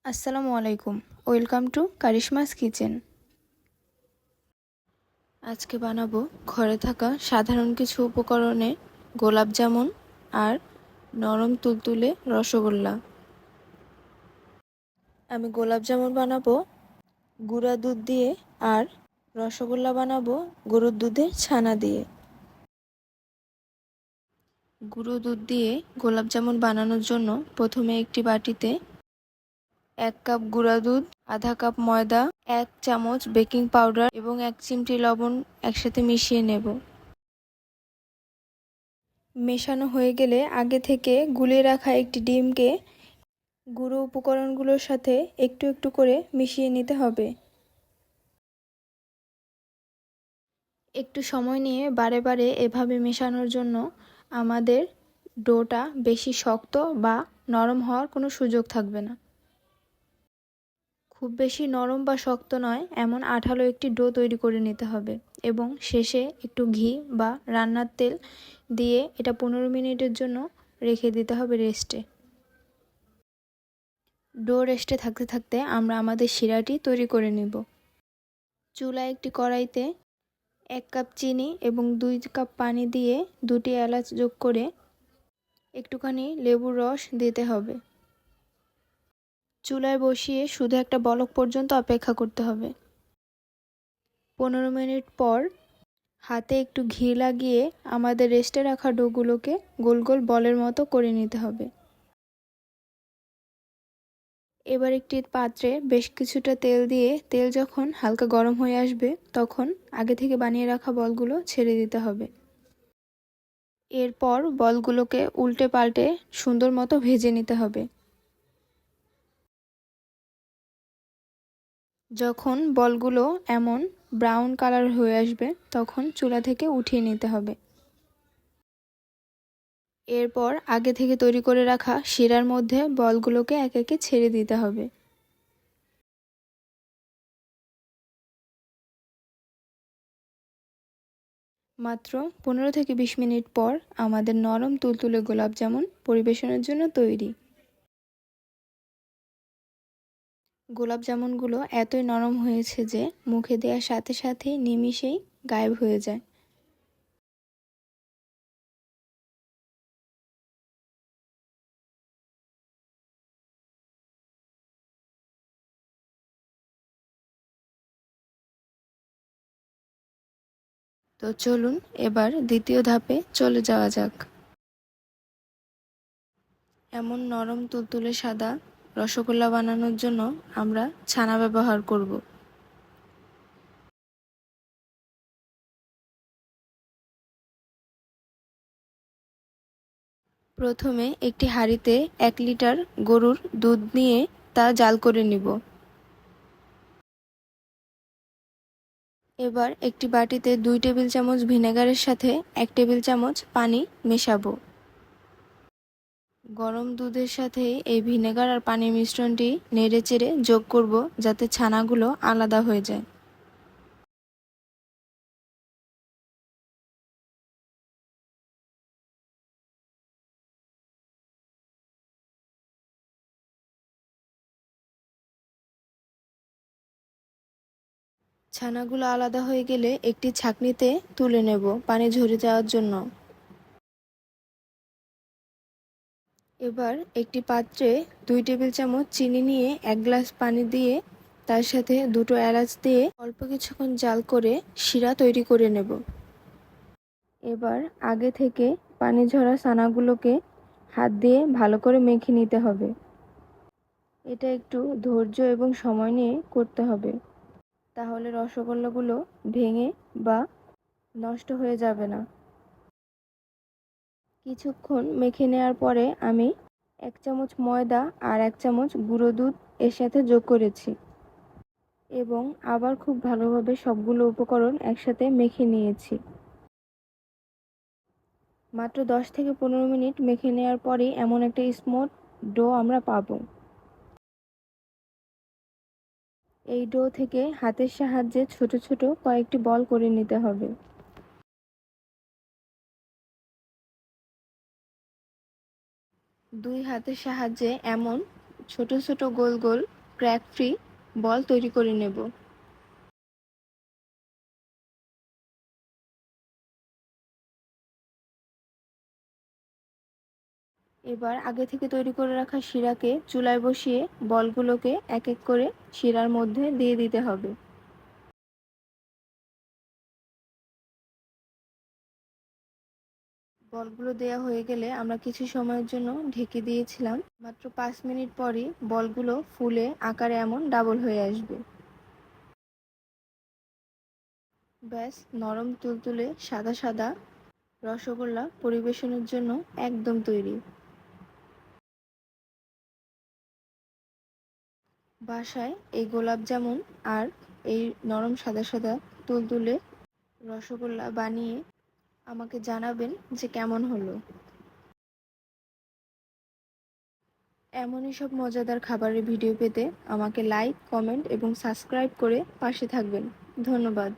আসসালামু আলাইকুম। Welcome to কারিশমাস kitchen. আজকে বানাবো ঘরে থাকা সাধারণ কিছু উপকরণে গোলাপ জামুন আর নরম তুলতুলে রসগোল্লা। আমি গোলাপ জামুন বানাবো গুঁড়া দুধ দিয়ে আর রসগোল্লা বানাবো গরুর দুধের ছানা দিয়ে। গুঁড়ো দুধ দিয়ে গোলাপ জামুন বানানোর জন্য প্রথমে একটি বাটিতে 1 কাপ গুঁড়া দুধ, আধা কাপ ময়দা, 1 চামচ বেকিং পাউডার এবং 1 চিমটি লবণ একসাথে মিশিয়ে নেব। মেশানো হয়ে গেলে আগে থেকে গুলিয়ে রাখা একটি ডিমকে গুঁড়ো উপকরণগুলোর সাথে একটু একটু করে মিশিয়ে নিতে হবে। একটু সময় নিয়ে বারে বারে এভাবে মেশানোর জন্য আমাদের ডোটা বেশি শক্ত বা নরম হওয়ার কোনো সুযোগ থাকবে না। খুব বেশি নরম বা শক্ত নয় এমন আঠালো একটি ডো তৈরি করে নিতে হবে এবং শেষে একটু ঘি বা রান্নার তেল দিয়ে এটা 15 মিনিটের জন্য রেখে দিতে হবে রেস্টে। ডো রেস্টে থাকতে থাকতে আমরা আমাদের শিরাটি তৈরি করে নিব। চুলায় একটি কড়াইতে 1 কাপ চিনি এবং 2 কাপ পানি দিয়ে 2টি এলাচ যোগ করে একটুখানি লেবুর রস দিতে হবে। চুলায় বসিয়ে শুধু একটা বলক পর্যন্ত অপেক্ষা করতে হবে। 15 মিনিট পর হাতে একটু ঘি লাগিয়ে আমাদের রেস্টে রাখা ডোগুলোকে গোল গোল বলের মতো করে নিতে হবে। এবার একটি পাত্রে বেশ কিছুটা তেল দিয়ে তেল যখন হালকা গরম হয়ে আসবে তখন আগে থেকে বানিয়ে রাখা বলগুলো ছেড়ে দিতে হবে। এরপর বলগুলোকে উল্টে পাল্টে সুন্দর মতো ভেজে নিতে হবে। যখন বলগুলো এমন ব্রাউন কালার হয়ে আসবে তখন চুলা থেকে উঠিয়ে নিতে হবে। এরপর আগে থেকে তৈরি করে রাখা শিরার মধ্যে বলগুলোকে একে একে ছেড়ে দিতে হবে। মাত্র 15 থেকে 20 মিনিট পর আমাদের নরম তুলতুলে গোলাপ জামুন পরিবেশনের জন্য তৈরি। গোলাপ জামুনগুলো এতই নরম হয়েছে যে মুখে দেওয়ার সাথে সাথেই নিমিষেই গায়েব হয়ে যায়। তো চলুন এবার দ্বিতীয় ধাপে চলে যাওয়া যাক। এমন নরম তুলতুলে সাদা রসগোল্লা বানানোর জন্য আমরা ছানা ব্যবহার করব। প্রথমে একটি হাঁড়িতে 1 লিটার গরুর দুধ নিয়ে তা জাল করে নিব। এবার একটি বাটিতে 2 টেবিল চামচ ভিনেগারের সাথে 1 টেবিল চামচ পানি মেশাবো। গরম দুধের সাথে এই ভিনেগার আর পানির মিশ্রণটি নেড়েচেড়ে যোগ করব যাতে ছানাগুলো আলাদা হয়ে যায়। ছানাগুলো আলাদা হয়ে গেলে একটি ছাঁকনিতে তুলে নেব পানি ঝরে যাওয়ার জন্য। এবার একটি পাত্রে 2 টেবিল চামচ চিনি নিয়ে 1 গ্লাস পানি দিয়ে তার সাথে 2টো এলাচ দিয়ে অল্প কিছুক্ষণ জাল করে শিরা তৈরি করে নেব। এবার আগে থেকে পানি ঝরা ছানাগুলোকে হাত দিয়ে ভালো করে মেখে নিতে হবে। এটা একটু ধৈর্য এবং সময় নিয়ে করতে হবে, তাহলে রসগোল্লাগুলো ভেঙে বা নষ্ট হয়ে যাবে না। কিছুক্ষণ মেখে নেওয়ার পরে আমি 1 চামচ ময়দা আর 1 চামচ গুঁড়ো দুধ এর সাথে যোগ করেছি এবং আবার খুব ভালোভাবে সবগুলো উপকরণ একসাথে মেখে নিয়েছি। মাত্র 10 থেকে 15 মিনিট মেখে নেওয়ার পরেই এমন একটা স্মুথ ডো আমরা পাবো। এই ডো থেকে হাতের সাহায্যে ছোট ছোট কয়েকটি বল করে নিতে হবে। দুই হাতের সাহায্যে এমন ছোট ছোট গোল গোল ক্র্যাক ফ্রি বল তৈরি করে নেব। এবার আগে থেকে তৈরি করে রাখা শিরাকে চুলায় বসিয়ে বলগুলোকে এক এক করে শিরার মধ্যে দিয়ে দিতে হবে। বলগুলো দেয়া হয়ে গেলে আমরা কিছু সময়ের জন্য ঢেকে দিয়েছিলাম। মাত্র 5 মিনিট পরই বলগুলো ফুলে আকারে এমন ডাবল হয়ে আসবে। ব্যাস, নরম তুলতুলে সাদা সাদা রসগোল্লা পরিবেশনের জন্য একদম তৈরি। বাসায় এই গোলাপ জামুন আর এই নরম সাদা সাদা তুলতুলে রসগোল্লা বানিয়ে আমাকে জানাবেন যে কেমন হলো। এমনই সব মজাদার খাবারের ভিডিও পেতে আমাকে লাইক, কমেন্ট এবং সাবস্ক্রাইব করে পাশে থাকবেন। ধন্যবাদ।